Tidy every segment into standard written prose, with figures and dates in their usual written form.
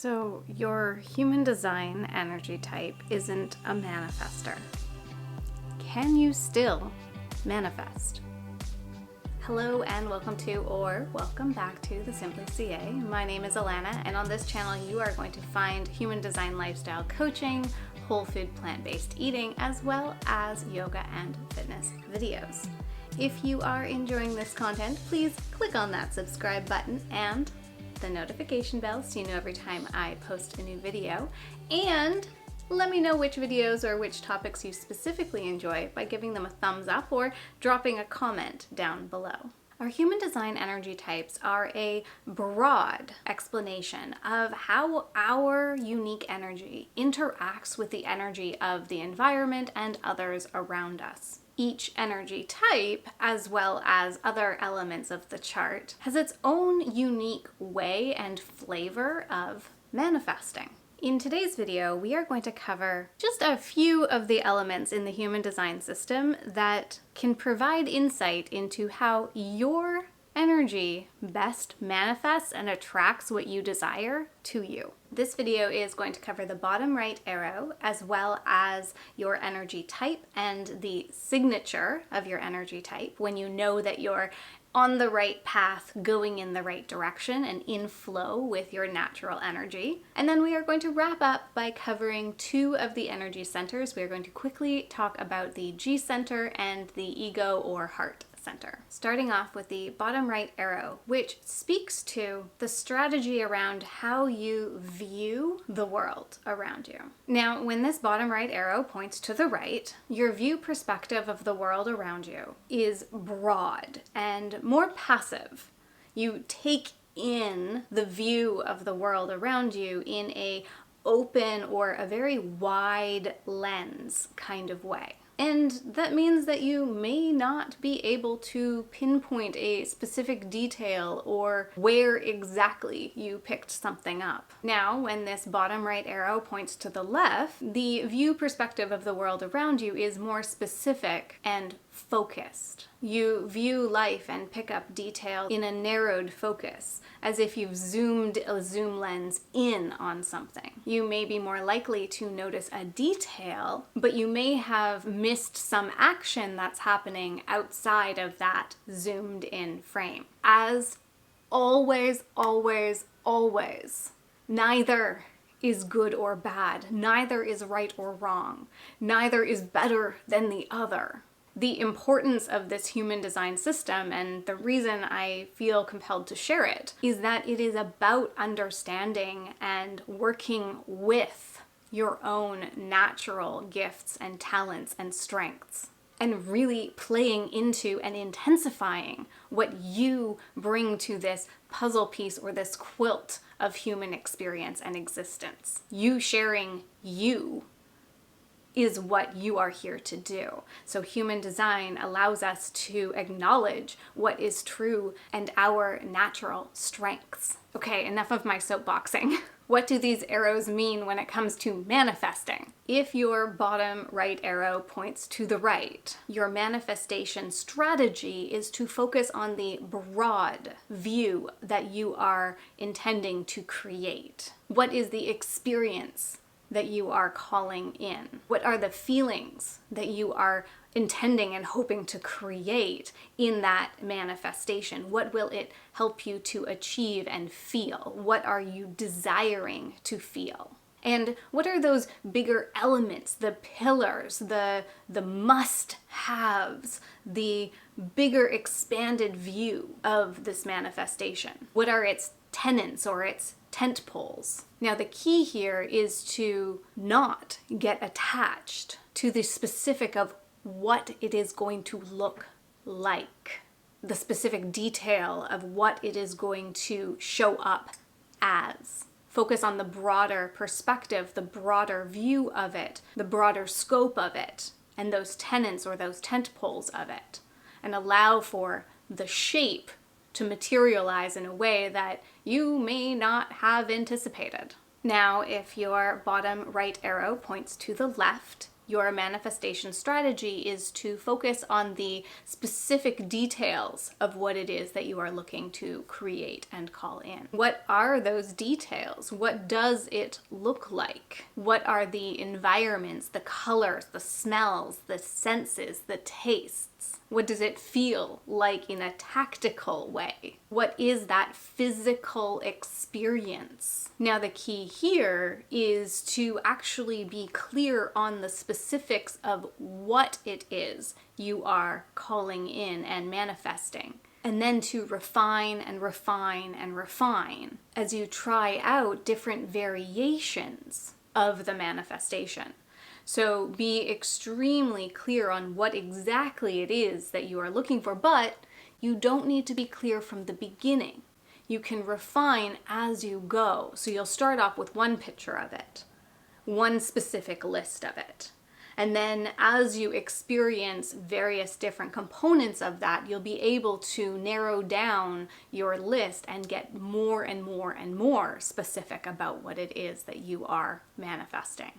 So your human design energy type isn't a manifestor. Can you still manifest? Hello and welcome to or welcome back to the Simply CA. My name is Alana, and on this channel you are going to find human design lifestyle coaching, whole food plant-based eating, as well as yoga and fitness videos. If you are enjoying this content, please click on that subscribe button and the notification bell so you know every time I post a new video, and let me know which videos or which topics you specifically enjoy by giving them a thumbs up or dropping a comment down below. Our human design energy types are a broad explanation of how our unique energy interacts with the energy of the environment and others around us. Each energy type, as well as other elements of the chart, has its own unique way and flavor of manifesting. In today's video, we are going to cover just a few of the elements in the human design system that can provide insight into how your energy best manifests and attracts what you desire to you. This video is going to cover the bottom right arrow, as well as your energy type and the signature of your energy type when you know that you're on the right path, going in the right direction and in flow with your natural energy. And then we are going to wrap up by covering two of the energy centers. We are going to quickly talk about the G center and the ego or heart center. Starting off with the bottom right arrow, which speaks to the strategy around how you view the world around you. Now, when this bottom right arrow points to the right, your view perspective of the world around you is broad and more passive. You take in the view of the world around you in a open or a very wide lens kind of way. And that means that you may not be able to pinpoint a specific detail or where exactly you picked something up. Now, when this bottom right arrow points to the left, the view perspective of the world around you is more specific and focused. You view life and pick up detail in a narrowed focus, as if you've zoomed a zoom lens in on something. You may be more likely to notice a detail, but you may have missed some action that's happening outside of that zoomed in frame. As always, always, always, neither is good or bad. Neither is right or wrong. Neither is better than the other. The importance of this human design system, and the reason I feel compelled to share it, is that it is about understanding and working with your own natural gifts and talents and strengths, and really playing into and intensifying what you bring to this puzzle piece or this quilt of human experience and existence. You sharing you is what you are here to do. So human design allows us to acknowledge what is true and our natural strengths. Okay, enough of my soapboxing. What do these arrows mean when it comes to manifesting? If your bottom right arrow points to the right, your manifestation strategy is to focus on the broad view that you are intending to create. What is the experience that you are calling in? What are the feelings that you are intending and hoping to create in that manifestation? What will it help you to achieve and feel? What are you desiring to feel? And what are those bigger elements, the pillars, the must-haves, the bigger expanded view of this manifestation? What are its tenets or its tent poles? Now, the key here is to not get attached to the specific of what it is going to look like, the specific detail of what it is going to show up as. Focus on the broader perspective, the broader view of it, the broader scope of it, and those tenets or those tent poles of it, and allow for the shape to materialize in a way that you may not have anticipated. Now, if your bottom right arrow points to the left, Your manifestation strategy is to focus on the specific details of what it is that you are looking to create and call in. What are those details? What does it look like? What are the environments, the colors, the smells, the senses, the tastes? What does it feel like in a tactical way? What is that physical experience? Now, the key here is to actually be clear on the specifics of what it is you are calling in and manifesting. And then to refine and refine and refine as you try out different variations of the manifestation. So be extremely clear on what exactly it is that you are looking for, but you don't need to be clear from the beginning. You can refine as you go. So you'll start off with one picture of it, one specific list of it. And then as you experience various different components of that, you'll be able to narrow down your list and get more and more and more specific about what it is that you are manifesting.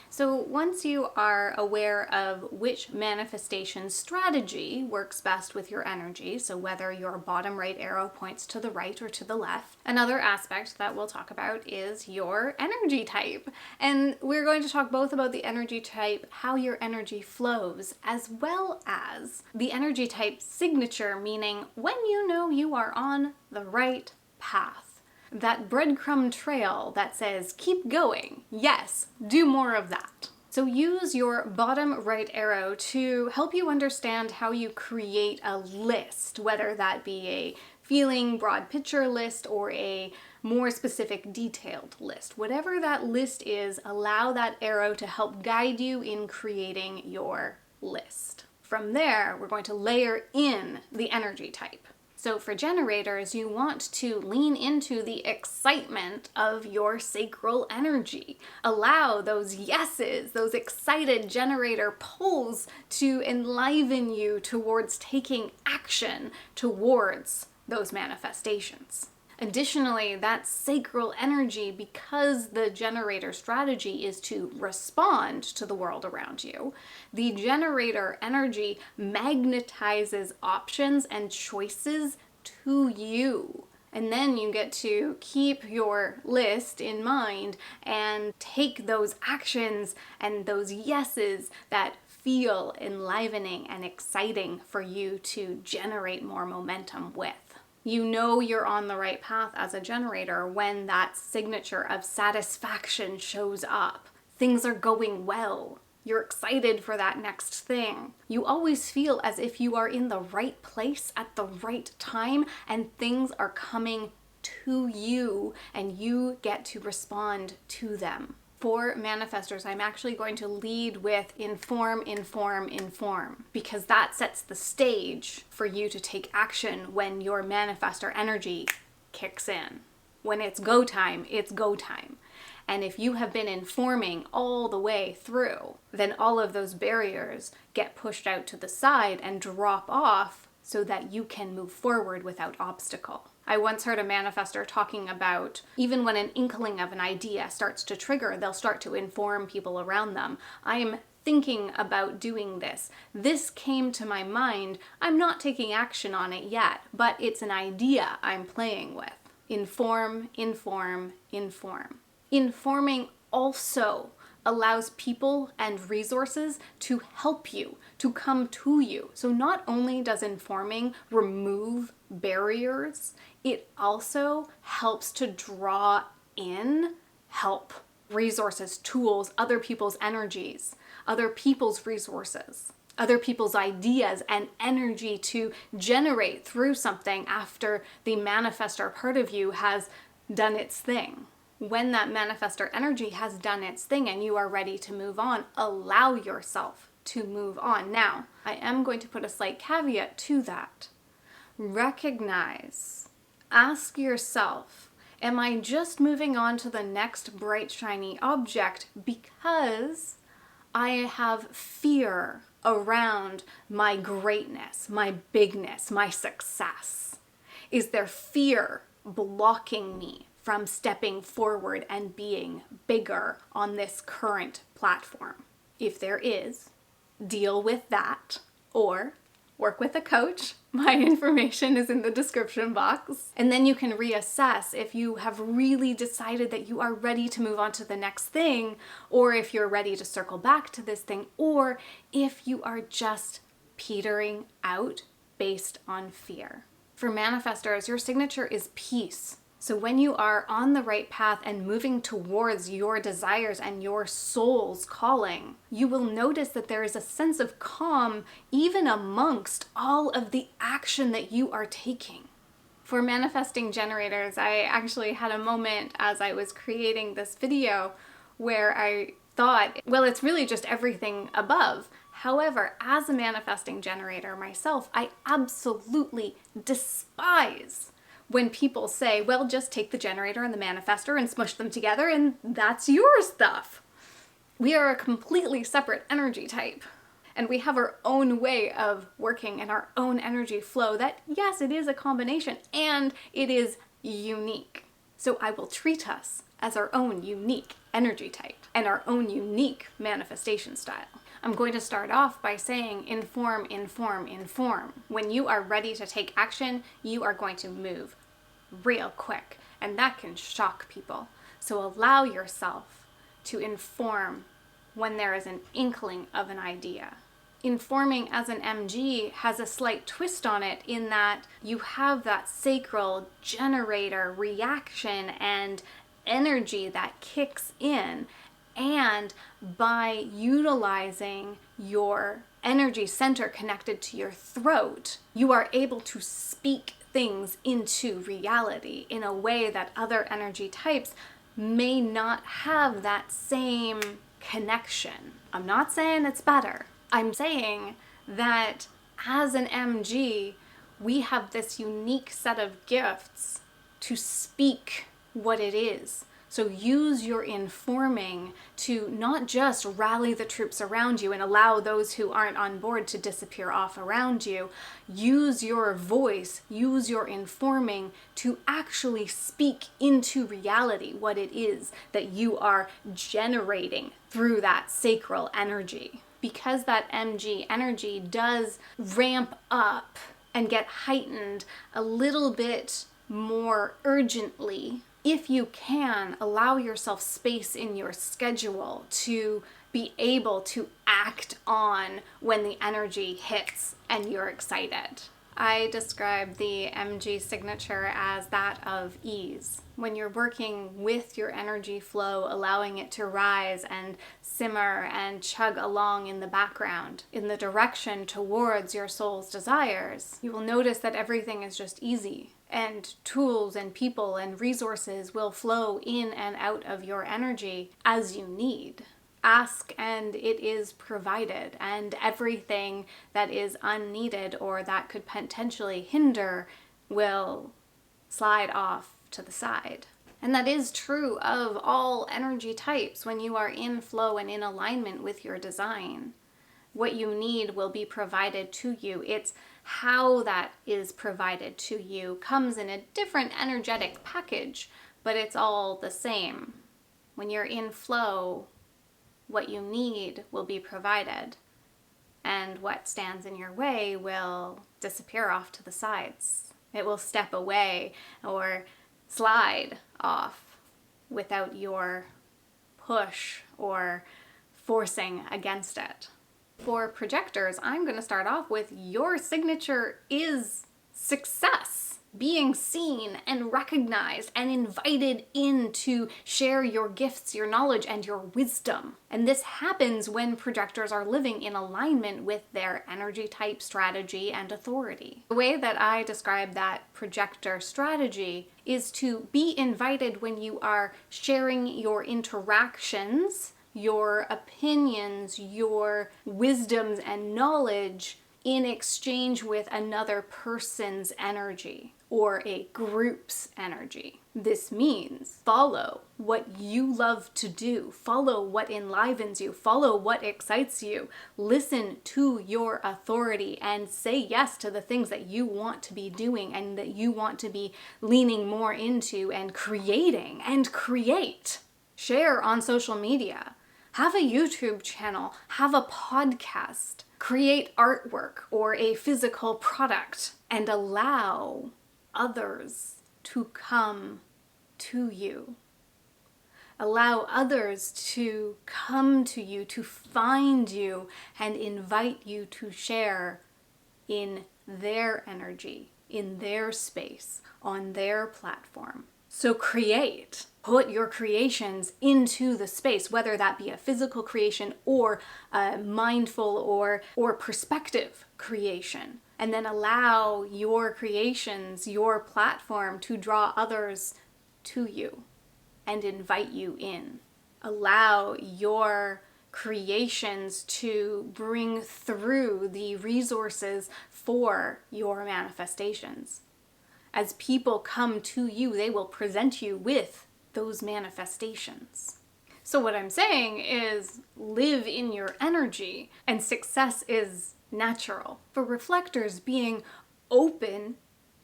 So once you are aware of which manifestation strategy works best with your energy, so whether your bottom right arrow points to the right or to the left, another aspect that we'll talk about is your energy type. And we're going to talk both about the energy type, how your energy flows, as well as the energy type signature, meaning when you know you are on the right path. That breadcrumb trail that says, keep going. Yes, do more of that. So use your bottom right arrow to help you understand how you create a list, whether that be a feeling broad picture list or a more specific detailed list. Whatever that list is, allow that arrow to help guide you in creating your list. From there, we're going to layer in the energy type. So for generators, you want to lean into the excitement of your sacral energy. Allow those yeses, those excited generator pulls to enliven you towards taking action towards those manifestations. Additionally, that sacral energy, because the generator strategy is to respond to the world around you, the generator energy magnetizes options and choices to you. And then you get to keep your list in mind and take those actions and those yeses that feel enlivening and exciting for you to generate more momentum with. You know you're on the right path as a generator when that signature of satisfaction shows up. Things are going well. You're excited for that next thing. You always feel as if you are in the right place at the right time and things are coming to you and you get to respond to them. For manifestors, I'm actually going to lead with inform, inform, inform, because that sets the stage for you to take action when your manifestor energy kicks in. When it's go time, it's go time. And if you have been informing all the way through, then all of those barriers get pushed out to the side and drop off so that you can move forward without obstacle. I once heard a manifestor talking about even when an inkling of an idea starts to trigger, they'll start to inform people around them. I'm thinking about doing this. This came to my mind. I'm not taking action on it yet, but it's an idea I'm playing with. Inform, inform, inform. Informing also allows people and resources to help you, to come to you. So not only does informing remove barriers, it also helps to draw in help, resources, tools, other people's energies, other people's resources, other people's ideas and energy to generate through something after the manifestor part of you has done its thing. When that manifestor energy has done its thing and you are ready to move on, allow yourself to move on. Now, I am going to put a slight caveat to that. Recognize, ask yourself, am I just moving on to the next bright, shiny object because I have fear around my greatness, my bigness, my success? Is there fear blocking me from stepping forward and being bigger on this current platform? If there is, deal with that or work with a coach. My information is in the description box. And then you can reassess if you have really decided that you are ready to move on to the next thing, or if you're ready to circle back to this thing, or if you are just petering out based on fear. For manifestors, your signature is peace. So when you are on the right path and moving towards your desires and your soul's calling, you will notice that there is a sense of calm even amongst all of the action that you are taking. For manifesting generators, I actually had a moment as I was creating this video where I thought, well, it's really just everything above. However, as a manifesting generator myself, I absolutely despise when people say, well, just take the generator and the manifestor and smush them together and that's your stuff. We are a completely separate energy type. And we have our own way of working and our own energy flow that, yes, it is a combination and it is unique. So I will treat us as our own unique energy type and our own unique manifestation style. I'm going to start off by saying inform, inform, inform. When you are ready to take action, you are going to move real quick, and that can shock people. So allow yourself to inform when there is an inkling of an idea. Informing as an MG has a slight twist on it in that you have that sacral generator reaction and energy that kicks in, and by utilizing your energy center connected to your throat, you are able to speak things into reality in a way that other energy types may not have that same connection. I'm not saying it's better. I'm saying that as an MG, we have this unique set of gifts to speak what it is. So use your informing to not just rally the troops around you and allow those who aren't on board to disappear off around you. Use your voice, use your informing to actually speak into reality what it is that you are generating through that sacral energy. Because that MG energy does ramp up and get heightened a little bit more urgently, if you can, allow yourself space in your schedule to be able to act on when the energy hits and you're excited. I describe the MG signature as that of ease. When you're working with your energy flow, allowing it to rise and simmer and chug along in the background in the direction towards your soul's desires, you will notice that everything is just easy. And tools and people and resources will flow in and out of your energy as you need. Ask and it is provided, and everything that is unneeded or that could potentially hinder will slide off to the side. And that is true of all energy types when you are in flow and in alignment with your design. What you need will be provided to you. It's how that is provided to you comes in a different energetic package, but it's all the same. When you're in flow, what you need will be provided, and what stands in your way will disappear off to the sides. It will step away or slide off without your push or forcing against it. For projectors, I'm going to start off with your signature is success. Being seen and recognized and invited in to share your gifts, your knowledge, and your wisdom. And this happens when projectors are living in alignment with their energy type, strategy, and authority. The way that I describe that projector strategy is to be invited when you are sharing your interactions, your opinions, your wisdoms and knowledge in exchange with another person's energy or a group's energy. This means follow what you love to do, follow what enlivens you, follow what excites you, listen to your authority and say yes to the things that you want to be doing and that you want to be leaning more into and creating and create. Share on social media. Have a YouTube channel, have a podcast, create artwork or a physical product, and allow others to come to you. Allow others to come to you, to find you, and invite you to share in their energy, in their space, on their platform. So create. Put your creations into the space, whether that be a physical creation or a mindful or perspective creation. And then allow your creations, your platform, to draw others to you and invite you in. Allow your creations to bring through the resources for your manifestations. As people come to you, they will present you with those manifestations. So what I'm saying is live in your energy, and success is natural. For reflectors, being open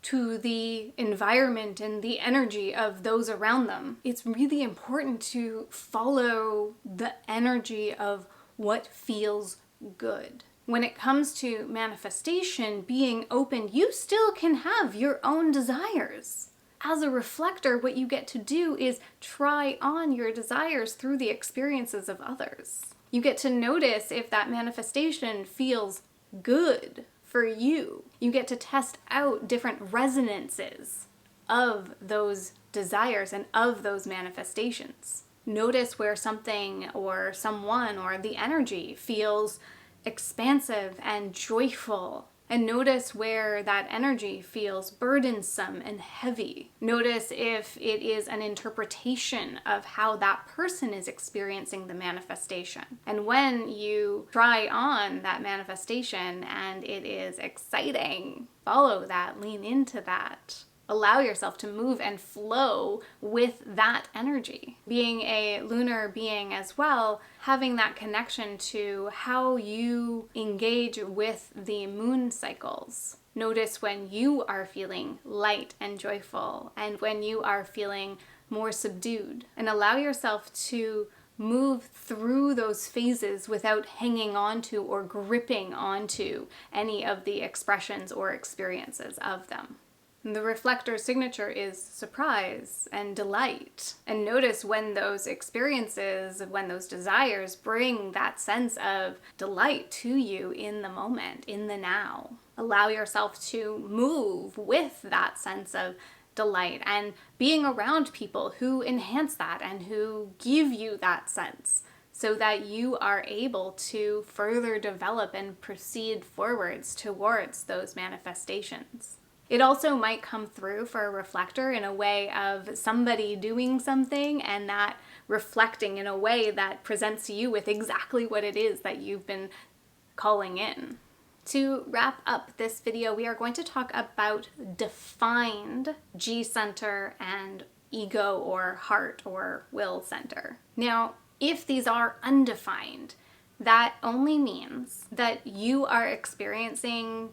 to the environment and the energy of those around them, it's really important to follow the energy of what feels good. When it comes to manifestation, being open, you still can have your own desires. As a reflector, what you get to do is try on your desires through the experiences of others. You get to notice if that manifestation feels good for you. You get to test out different resonances of those desires and of those manifestations. Notice where something or someone or the energy feels expansive and joyful, and notice where that energy feels burdensome and heavy. Notice if it is an interpretation of how that person is experiencing the manifestation. And when you try on that manifestation and it is exciting, follow that, lean into that. Allow yourself to move and flow with that energy. Being a lunar being as well, having that connection to how you engage with the moon cycles. Notice when you are feeling light and joyful and when you are feeling more subdued. And allow yourself to move through those phases without hanging on to or gripping onto any of the expressions or experiences of them. The reflector's signature is surprise and delight. And notice when those experiences, when those desires bring that sense of delight to you in the moment, in the now. Allow yourself to move with that sense of delight and being around people who enhance that and who give you that sense, so that you are able to further develop and proceed forwards towards those manifestations. It also might come through for a reflector in a way of somebody doing something and that reflecting in a way that presents you with exactly what it is that you've been calling in. To wrap up this video, we are going to talk about defined G center and ego or heart or will center. Now, if these are undefined, that only means that you are experiencing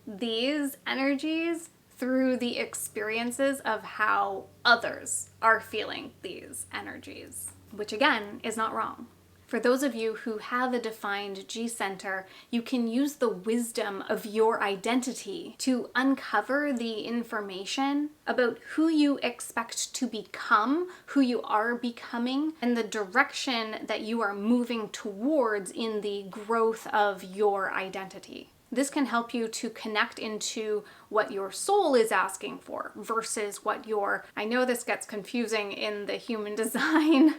these energies through the experiences of how others are feeling these energies, which again is not wrong. For those of you who have a defined G center, you can use the wisdom of your identity to uncover the information about who you expect to become, who you are becoming, and the direction that you are moving towards in the growth of your identity. This can help you to connect into what your soul is asking for versus what I know this gets confusing in the human design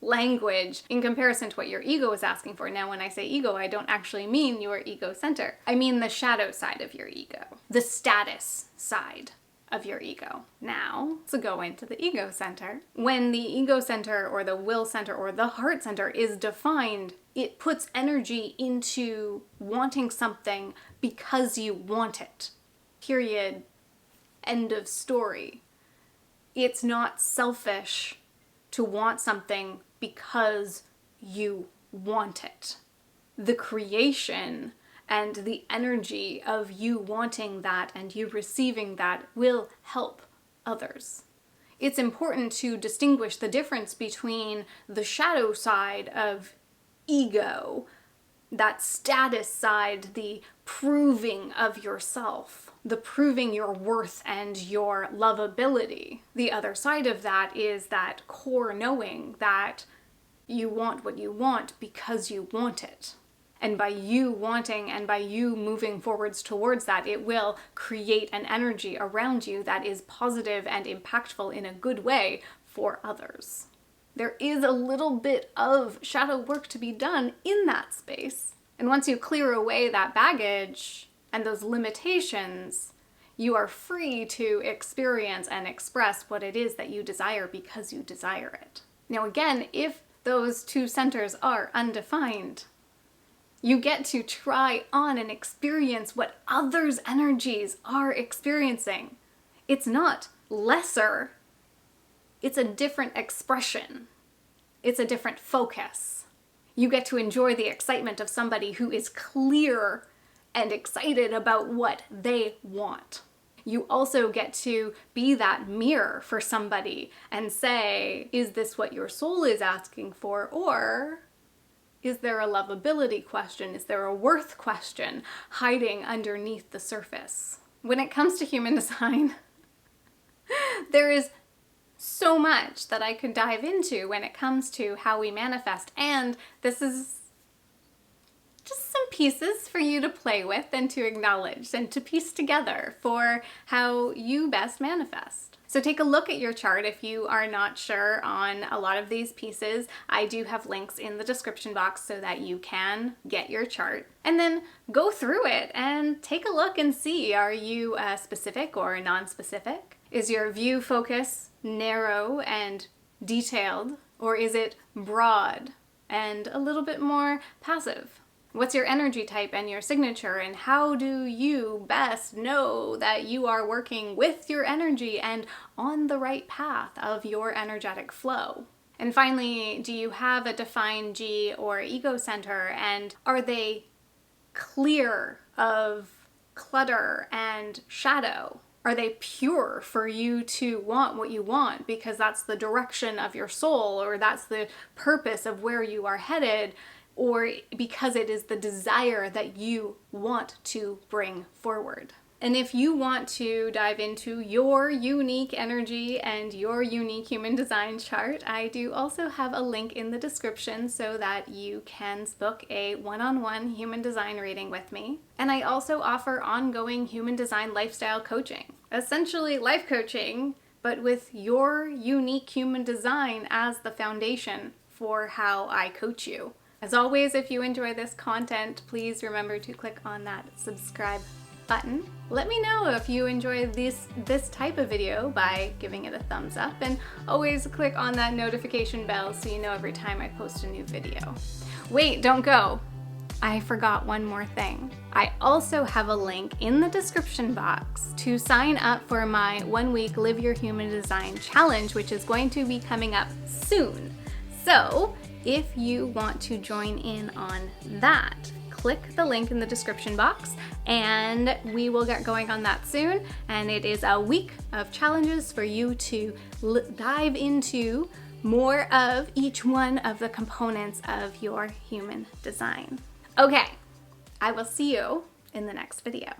language in comparison to what your ego is asking for. Now, when I say ego, I don't actually mean your ego center. I mean the shadow side of your ego, the status side of your ego. Now, let's go into the ego center. When the ego center or the will center or the heart center is defined, it puts energy into wanting something because you want it. Period. End of story. It's not selfish to want something because you want it. The creation and the energy of you wanting that and you receiving that will help others. It's important to distinguish the difference between the shadow side of ego, that status side, the proving of yourself, the proving your worth and your lovability. The other side of that is that core knowing that you want what you want because you want it. And by you wanting and by you moving forwards towards that, it will create an energy around you that is positive and impactful in a good way for others. There is a little bit of shadow work to be done in that space. And once you clear away that baggage and those limitations, you are free to experience and express what it is that you desire because you desire it. Now again, if those two centers are undefined, you get to try on and experience what others' energies are experiencing. It's not lesser. It's a different expression. It's a different focus. You get to enjoy the excitement of somebody who is clear and excited about what they want. You also get to be that mirror for somebody and say, is this what your soul is asking for? Or is there a lovability question? Is there a worth question hiding underneath the surface? When it comes to human design, there is so much that I could dive into when it comes to how we manifest, and this is just some pieces for you to play with and to acknowledge and to piece together for how you best manifest. So take a look at your chart if you are not sure on a lot of these pieces. I do have links in the description box so that you can get your chart. And then go through it and take a look and see, are you specific or non-specific? Is your view focus narrow and detailed, or is it broad and a little bit more passive? What's your energy type and your signature, and how do you best know that you are working with your energy and on the right path of your energetic flow? And finally, do you have a defined G or ego center, and are they clear of clutter and shadow? Are they pure for you to want what you want because that's the direction of your soul, or that's the purpose of where you are headed, or because it is the desire that you want to bring forward? And if you want to dive into your unique energy and your unique human design chart, I do also have a link in the description so that you can book a one-on-one human design reading with me. And I also offer ongoing human design lifestyle coaching, essentially life coaching, but with your unique human design as the foundation for how I coach you. As always, if you enjoy this content, please remember to click on that subscribe button. Let me know if you enjoy this type of video by giving it a thumbs up, and always click on that notification bell so you know every time I post a new video. Wait, don't go. I forgot one more thing. I also have a link in the description box to sign up for my 1-week Live Your Human Design challenge, which is going to be coming up soon. So if you want to join in on that, click the link in the description box and we will get going on that soon. And it is a week of challenges for you to dive into more of each one of the components of your human design. Okay, I will see you in the next video.